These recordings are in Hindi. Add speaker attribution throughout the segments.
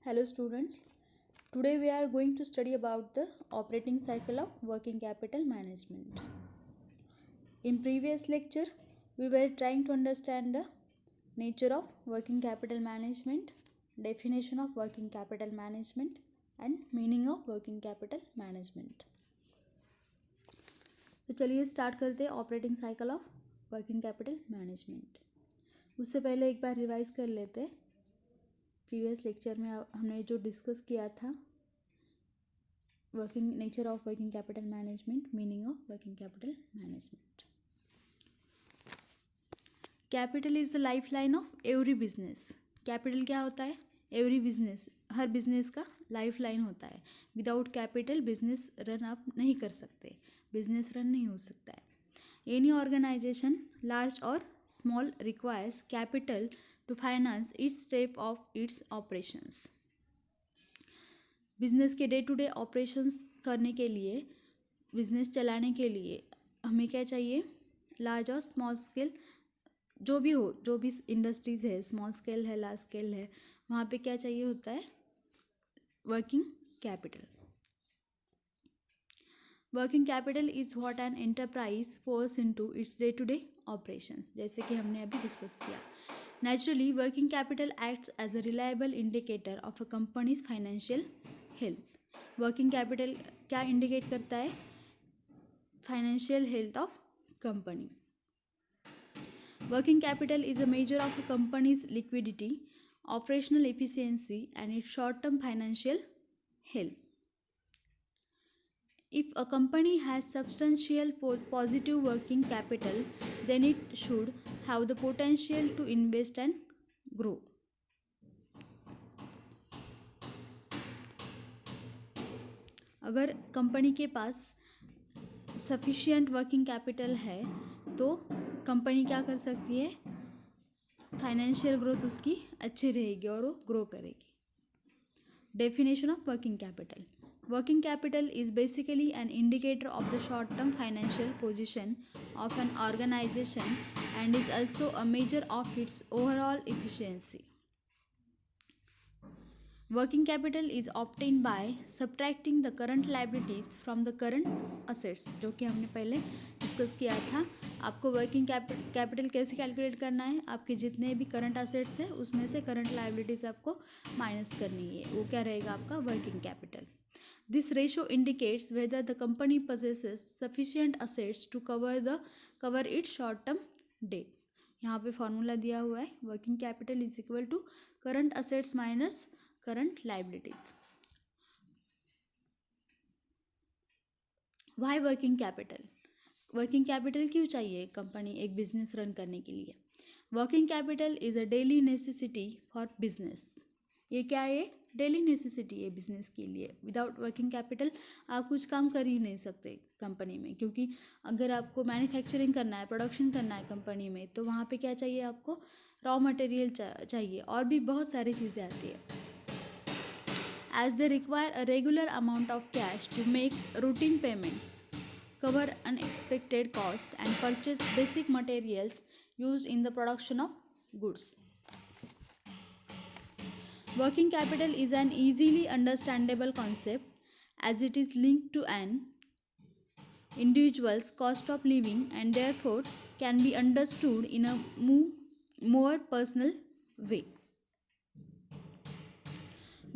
Speaker 1: Hello students. Today we are going to study about the operating cycle of working capital management. In previous lecture, we were trying to understand the nature of working capital management, definition of working capital management and meaning of working capital management. तो चलिए स्टार्ट करते हैं operating cycle of working capital management. उससे पहले एक बार रिवाइज कर लेते हैं. प्रीवियस लेक्चर में हमने जो डिस्कस किया था working nature of working capital management, meaning of working capital management. Capital is the life line of every business. Capital क्या होता है? एवरी बिजनेस, हर बिजनेस का लाइफ लाइन होता है. विदाउट कैपिटल बिजनेस रन आप नहीं कर सकते, बिजनेस रन नहीं हो सकता है. एनी ऑर्गेनाइजेशन लार्ज और small requires capital to finance each step of its operations. Business के डे टू डे ऑपरेशंस करने के लिए, बिजनेस चलाने के लिए हमें क्या चाहिए? लार्ज और स्मॉल स्केल जो भी हो, जो भी इंडस्ट्रीज़ है, स्मॉल स्केल है, लार्ज स्केल है, वहाँ पे क्या चाहिए होता है? Working capital. Working capital is what an enterprise pours into its day to day operations, जैसे कि हमने अभी डिस्कस किया. Naturally working capital acts as a reliable indicator of a company's financial health. Working capital क्या इंडिकेट करता है? Financial health of company. Working capital is a measure of a company's liquidity, operational efficiency, and its short-term financial health. If a company has substantial positive working capital, then it should have the potential to invest and grow. अगर कंपनी के पास सफिशिएंट वर्किंग कैपिटल है तो कंपनी क्या कर सकती है? फाइनेंशियल ग्रोथ उसकी अच्छी रहेगी और वो ग्रो करेगी. Definition of working capital. Working capital is basically an indicator of the short term financial position of an organisation and is also a measure of its overall efficiency. Working capital is obtained by subtracting the current liabilities from the current assets, जो कि हमने पहले डिस्कस किया था. आपको वर्किंग कैपिटल कैसे कैलकुलेट करना है? आपके जितने भी करंट असेट्स है उसमें से करंट लाइबिलिटीज आपको माइनस करनी है. वो क्या रहेगा? आपका working capital. This ratio indicates whether the company possesses sufficient assets to cover its short term debt. यहाँ पे फॉर्मूला दिया हुआ है. Working capital is equal to current assets minus current liabilities. Why working capital? Working capital क्यों चाहिए कंपनी एक बिजनेस रन करने के लिए? Working capital is a daily necessity for business. ये क्या है? डेली नेसेसिटी है बिजनेस के लिए. विदाउट वर्किंग कैपिटल आप कुछ काम कर ही नहीं सकते कंपनी में, क्योंकि अगर आपको मैन्युफैक्चरिंग करना है, प्रोडक्शन करना है कंपनी में, तो वहाँ पे क्या चाहिए? आपको रॉ मटेरियल चाहिए और भी बहुत सारी चीज़ें आती है. As they require a regular amount of cash to make routine payments, cover unexpected costs, and purchase basic materials used in the production of goods. Working capital is an easily understandable concept as it is linked to an individual's cost of living and therefore can be understood in a more personal way.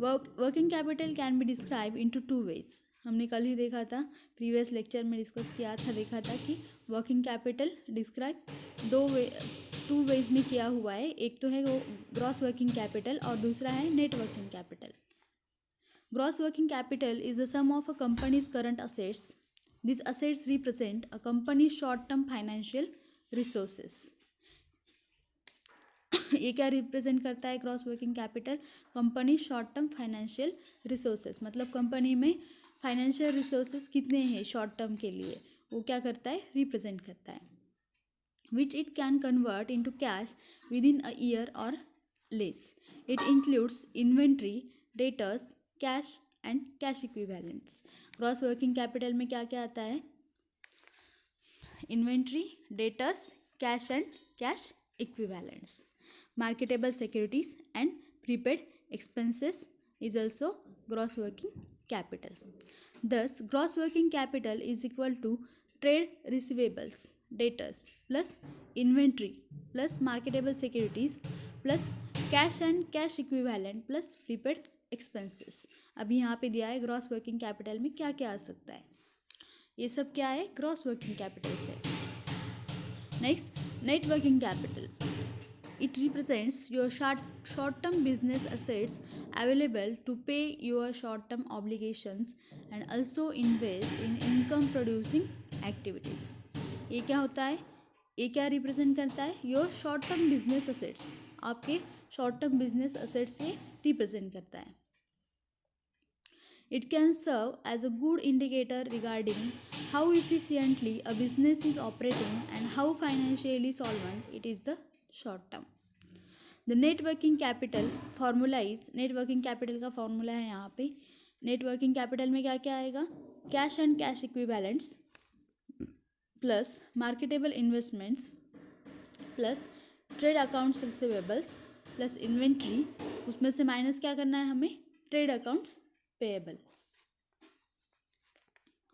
Speaker 1: Working capital can be describe into two ways. हमने कल ही देखा था, प्रीवियस लेक्चर में डिस्कस किया था, देखा था कि working capital describe two ways में किया हुआ है. एक तो है वो ग्रॉस वर्किंग कैपिटल और दूसरा है net working capital. Gross working capital is the sum of a company's current assets. This assets represent a company's short term financial resources. ये क्या रिप्रेजेंट करता है? Gross working capital company short term financial resources. मतलब कंपनी में फाइनेंशियल रिसोर्सेज कितने हैं शॉर्ट टर्म के लिए, वो क्या करता है? रिप्रेजेंट करता है. Which it can convert into cash with in a year or less. It includes inventory, debtors, cash and cash equivalents. Gross working capital में क्या क्या आता है? Inventory, debtors, cash and cash equivalents. Marketable securities and prepaid expenses is also gross working capital. Thus, gross working capital is equal to trade receivables, debtors plus inventory plus marketable securities plus cash and cash equivalent plus prepaid expenses. अभी यहाँ पे दिया है ग्रॉस वर्किंग कैपिटल में क्या क्या आ सकता है, ये सब क्या है ग्रॉस वर्किंग कैपिटल से. Next, net working capital. It represents your short-term business assets available to pay your short-term obligations and also invest in income-producing activities. ये क्या होता है, ये क्या रिप्रेजेंट करता है, your short term business assets, आपके शॉर्ट टर्म बिजनेस असेट्स से रिप्रेजेंट करता है. It can serve as a good indicator regarding how efficiently a business is operating and how financially solvent it is the short term. The net working capital formula is, net working capital का फॉर्मूला है यहाँ पे. नेट वर्किंग कैपिटल में क्या क्या आएगा, cash and cash equivalents plus marketable investments plus trade accounts receivables plus inventory, उसमें से माइनस क्या करना है हमें, ट्रेड अकाउंट्स पेएबल.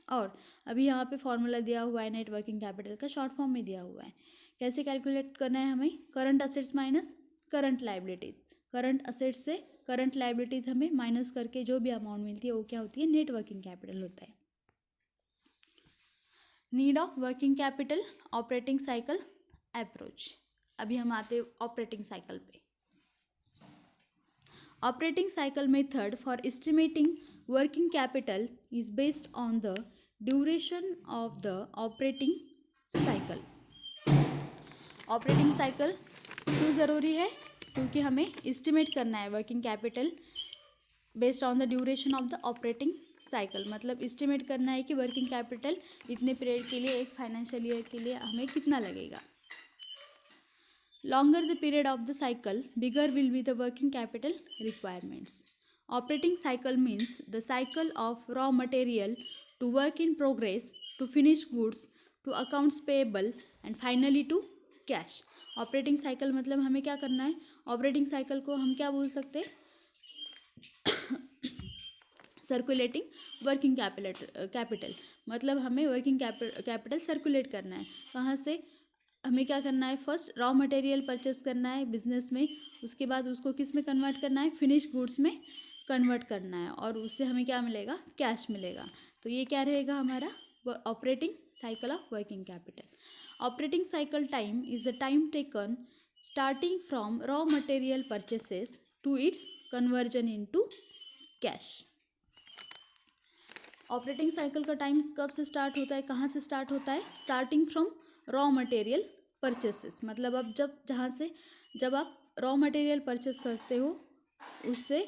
Speaker 1: और अभी यहाँ पे फॉर्मूला दिया हुआ है नेट वर्किंग कैपिटल का, शॉर्ट फॉर्म में दिया हुआ है. कैसे कैलकुलेट करना है हमें, current assets minus current liabilities. Current assets से करंट लाइबिलिटीज़ हमें माइनस करके जो भी अमाउंट मिलती है वो क्या होती है, नेट वर्किंग कैपिटल होता है. Need of working capital, operating cycle approach. अभी हम आते हैं ऑपरेटिंग साइकिल पे. Operating cycle method for estimating working capital is based on the duration of the operating cycle. Operating cycle क्यों ज़रूरी है, क्योंकि हमें estimate करना है working capital based on the duration of the operating cycle. मतलब estimate करना है कि वर्किंग कैपिटल इतने पीरियड के लिए, एक फाइनेंशियल ईयर के लिए हमें कितना लगेगा. Longer the period of the cycle, bigger will be the working capital requirements. Operating cycle means the cycle of raw material to work in progress to finished goods to accounts payable and finally to cash. Operating cycle मतलब हमें क्या करना है, ऑपरेटिंग साइकिल को हम क्या बोल सकते हैं, सर्कुलेटिंग वर्किंग कैपिटल. मतलब हमें वर्किंग कैपिटल सर्कुलेट करना है. कहाँ से, हमें क्या करना है, फर्स्ट रॉ मटेरियल परचेस करना है बिजनेस में, उसके बाद उसको किस में कन्वर्ट करना है, फिनिश गुड्स में कन्वर्ट करना है, और उससे हमें क्या मिलेगा, कैश मिलेगा. तो ये क्या रहेगा हमारा operating cycle of working capital. Operating cycle time is the time taken starting from raw material purchases to its conversion into cash. Operating cycle का टाइम कब से स्टार्ट होता है, कहाँ से स्टार्ट होता है, starting from raw material purchases. मतलब अब जब आप रॉ मटेरियल परचेस करते हो उससे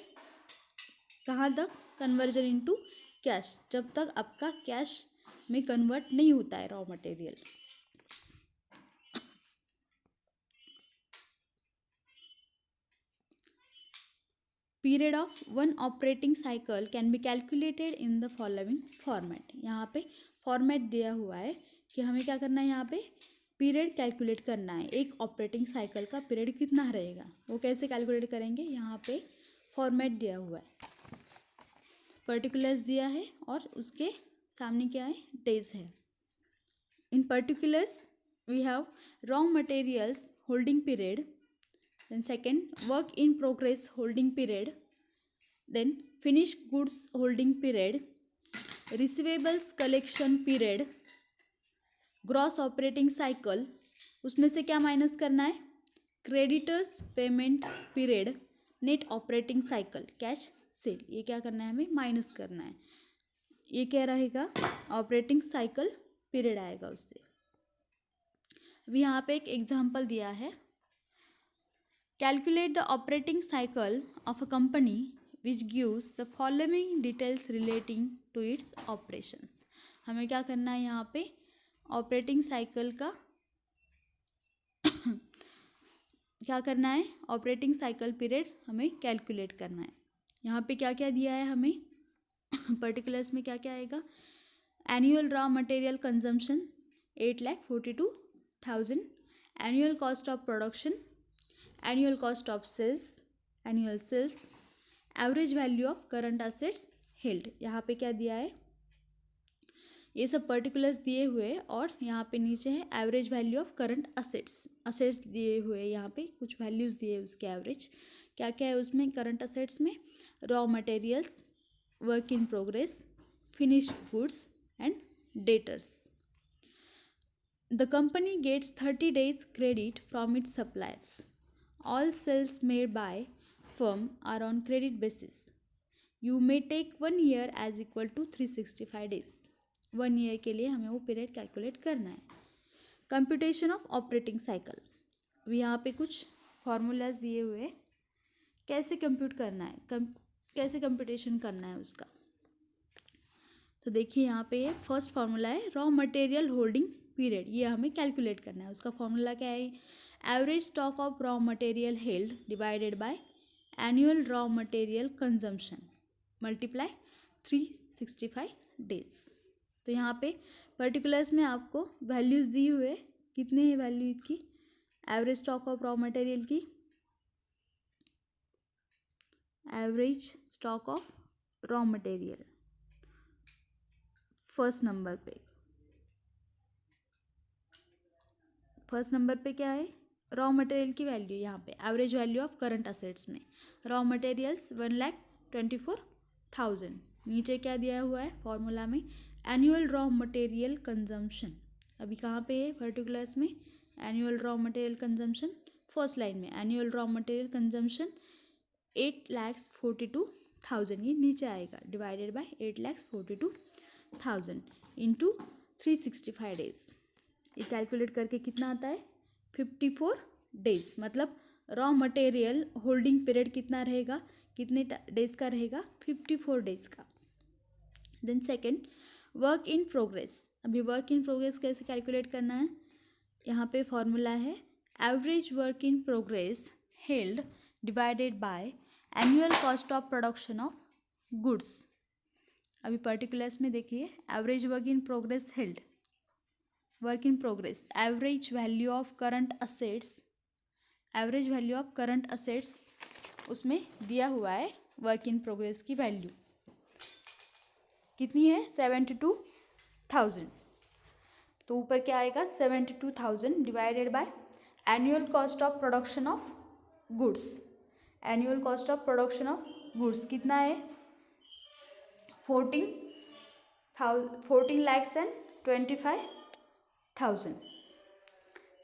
Speaker 1: कहाँ तक, कन्वर्जन इनटू कैश, जब तक आपका कैश में कन्वर्ट नहीं होता है raw material. Period of one operating cycle can be calculated in the following format. यहाँ पे फॉर्मेट दिया हुआ है कि हमें क्या करना है, यहाँ पे पीरियड कैलकुलेट करना है. एक ऑपरेटिंग साइकिल का पीरियड कितना रहेगा, वो कैसे कैलकुलेट करेंगे, यहाँ पे फॉर्मेट दिया हुआ है, पर्टिकुलर्स दिया है और उसके सामने क्या है, डेज है. In particulars we have raw materials holding period, then second work in progress holding period, then finish goods holding period, receivables collection period, gross operating cycle, उसमें से क्या माइनस करना है, creditors payment period, net operating cycle, cash sale, ये क्या करना है, हमें माइनस करना है. ये क्या रहेगा, ऑपरेटिंग साइकिल पीरियड आएगा उससे. अभी यहाँ पे एक एग्जांपल दिया है, calculate the operating cycle of a company which gives the following details relating to its operations. हमें क्या करना है, यहाँ पे ऑपरेटिंग साइकिल का क्या करना है, ऑपरेटिंग साइकिल पीरियड हमें कैलकुलेट करना है. यहाँ पे क्या क्या दिया है हमें, पर्टिकुलर्स में क्या क्या आएगा, annual raw material consumption 8,42,000, annual cost of production, annual cost of sales, annual sales, average value of current assets held, यहाँ पे क्या दिया है, ये सब पर्टिकुलर्स दिए हुए और यहाँ पे नीचे है average value of current assets दिए हुए, यहाँ पे कुछ वैल्यूज़ दिए उसके एवरेज। क्या क्या है उसमें करंट असेट्स में, raw materials, work in progress, finished goods and debtors. The company gets 30 days credit from its suppliers. All sales made by firm are on credit basis. You may take 1 year as equal to 365 days. 1 year के लिए हमें वो पीरियड कैलकुलेट करना है। कंप्यूटेशन ऑफ ऑपरेटिंग साइकिल, अभी यहाँ पे कुछ फार्मूलाज दिए हुए, कैसे कंप्यूट करना है, कैसे कंप्यूटेशन करना है उसका। तो देखिए यहाँ पे ये फर्स्ट फार्मूला है रॉ मटेरियल होल्डिंग पीरियड, ये हमें कैलकुलेट करना है। उसका फार्मूला क्या है, average stock of raw material held divided by annual raw material consumption multiply 365 days. तो यहाँ पे पर्टिकुलर्स में आपको वैल्यूज़ दी हुए, कितने हैं वैल्यू की, average stock of raw material की, average stock of raw material first number पे क्या है, रॉ मटेरियल की वैल्यू, यहाँ पे average value of current assets में रॉ मटेरियल्स 1,24,000। नीचे क्या दिया हुआ है फॉर्मूला में, एनुअल रॉ मटेरियल कंजम्पशन, अभी कहाँ पे है पर्टिकुलर्स में, annual raw material consumption first line में, एनुअल रॉ मटेरियल कंजम्पशन 8,42,000, ये नीचे आएगा, डिवाइडेड बाय 8,42,000 इंटू 365 डेज। ये कैलकुलेट करके कितना आता है, 54 डेज। मतलब रॉ मटेरियल होल्डिंग पीरियड कितना रहेगा, कितने डेज का रहेगा, 54 डेज का। Then second work in progress, अभी वर्क इन प्रोग्रेस कैसे कैलकुलेट करना है, यहाँ पे फॉर्मूला है average work in progress held divided by annual cost of production of goods. अभी पर्टिकुलर्स में देखिए average work in progress held, work in progress, average value of current assets, average value of current assets उसमें दिया हुआ है वर्क इन प्रोग्रेस की वैल्यू कितनी है, 72,000। तो ऊपर क्या आएगा, 72,000 divided by annual cost of production of goods, annual cost of production of goods कितना है, 14,25,000।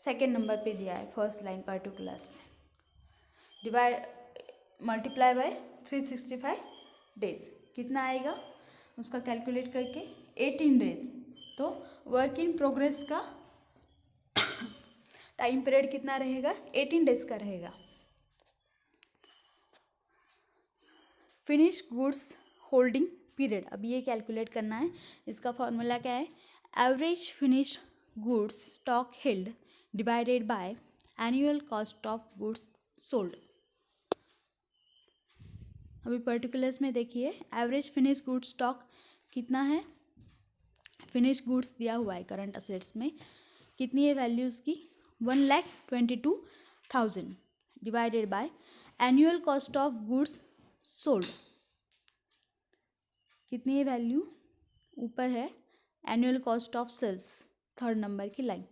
Speaker 1: सेकेंड नंबर पे दिया है फर्स्ट लाइन पर्टिकुलर्स में, डिवाइड मल्टीप्लाई बाय 365 डेज, कितना आएगा उसका कैलकुलेट करके 18 डेज। तो वर्क इन प्रोग्रेस का टाइम पीरियड कितना रहेगा, 18 डेज का रहेगा। फिनिश गुड्स होल्डिंग पीरियड, अभी ये कैलकुलेट करना है। इसका फॉर्मूला क्या है, average finish goods stock held divided by annual cost of goods sold. अभी पर्टिकुलर्स में देखिए एवरेज फिनिश गुड्स स्टॉक कितना है, फिनिश गुड्स दिया हुआ है करंट असेट्स में, कितनी है वैल्यूज़ की, 1,22,000 divided by annual cost of goods sold, कितनी है वैल्यू, ऊपर है annual cost of sales third number की लाइन,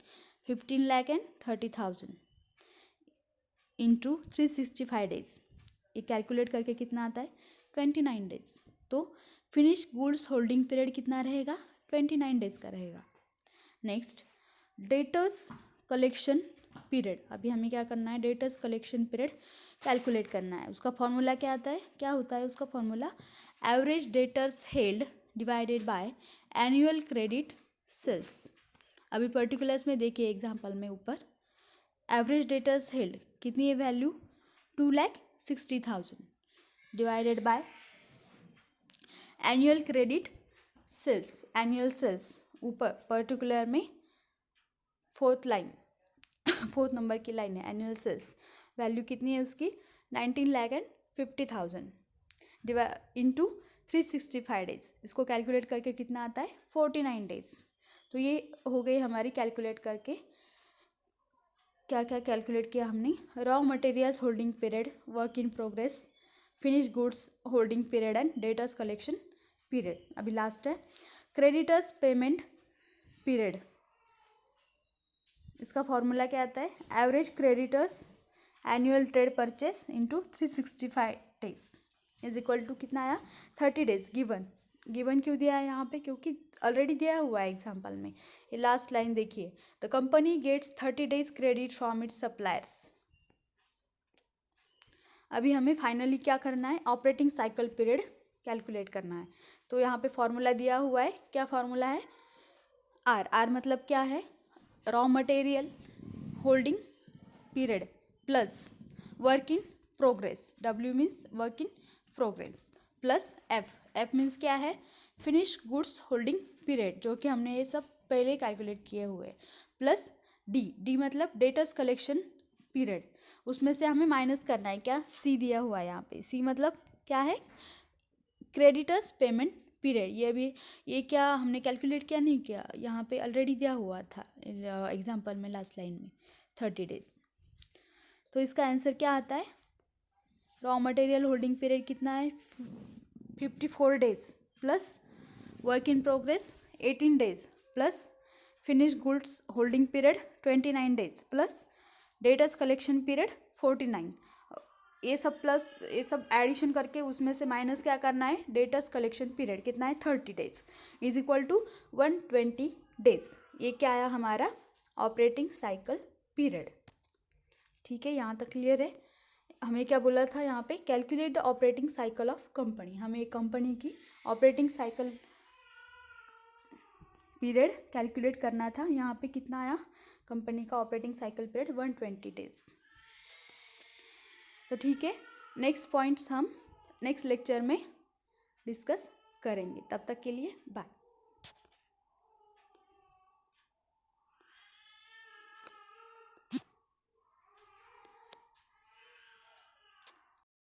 Speaker 1: 15,30,000 इंटू 365 डेज, ये कैलकुलेट करके कितना आता है, 29 डेज। तो फिनिश गुड्स होल्डिंग पीरियड कितना रहेगा, 29 डेज का रहेगा। नेक्स्ट डेटर्स कलेक्शन पीरियड, अभी हमें क्या करना है, डेटर्स कलेक्शन पीरियड कैलकुलेट करना है। उसका फॉर्मूला क्या आता है, क्या होता है उसका formula, average debtors held divided by annual credit sales. अभी पर्टिकुलर्स में देखिए एग्जांपल में ऊपर एवरेज डेटर्स हेल्ड कितनी है value, 2,60,000 divided by annual credit sales, annual sales ऊपर पर्टिकुलर में फोर्थ लाइन फोर्थ नंबर की लाइन है, एनुअल सेल्स वैल्यू कितनी है उसकी, 19,50,000 इंटू 365 डेज, इसको कैलकुलेट करके कितना आता है, 49 डेज। तो ये हो गई हमारी कैलकुलेट करके, क्या क्या कैलकुलेट किया हमने, raw materials holding period, work in progress, finish goods holding period and debtors collection period. अभी लास्ट है क्रेडिटर्स पेमेंट पीरियड। इसका फॉर्मूला क्या आता है, average creditors annual trade purchase into 365 days is equal to कितना आया 30 डेज। गिवन क्यों दिया है यहाँ पे, क्योंकि ऑलरेडी दिया हुआ है एग्जाम्पल में। ये लास्ट लाइन देखिए, the company gets 30 days credit from its suppliers. अभी हमें फाइनली क्या करना है, ऑपरेटिंग साइकिल पीरियड कैलकुलेट करना है। तो यहाँ पे फॉर्मूला दिया हुआ है, क्या फॉर्मूला है, आर मतलब क्या है, raw material holding period plus work in progress, W means work in progress, plus F means क्या है, फिनिश गुड्स होल्डिंग पीरियड, जो कि हमने ये सब पहले कैलकुलेट किए हुए, प्लस डी मतलब डेटर्स कलेक्शन पीरियड, उसमें से हमें माइनस करना है क्या, सी दिया हुआ है यहाँ पे। सी मतलब क्या है, क्रेडिटर्स पेमेंट पीरियड। ये क्या हमने कैलकुलेट किया, नहीं किया, यहाँ पे ऑलरेडी दिया हुआ था एग्जाम्पल में लास्ट लाइन में 30 डेज। तो इसका आंसर क्या आता है, रॉ मटेरियल होल्डिंग पीरियड कितना है 54 days, plus work in progress 18 days, plus finish goods holding period 29 days, plus debtors collection period 49। ये सब एडिशन करके उसमें से माइनस क्या करना है, डेटर्स कलेक्शन पीरियड कितना है 30 days is equal to 120 days. ये क्या आया हमारा ऑपरेटिंग साइकिल पीरियड। ठीक है, यहाँ तक क्लियर है। हमें क्या बोला था यहाँ पे, calculate the operating cycle of company. हमें एक कंपनी की ऑपरेटिंग साइकिल पीरियड कैलकुलेट करना था। यहाँ पे कितना आया, कंपनी का ऑपरेटिंग साइकिल पीरियड 120 डेज। तो ठीक है, नेक्स्ट पॉइंट्स हम नेक्स्ट लेक्चर में डिस्कस करेंगे। तब तक के लिए बाय।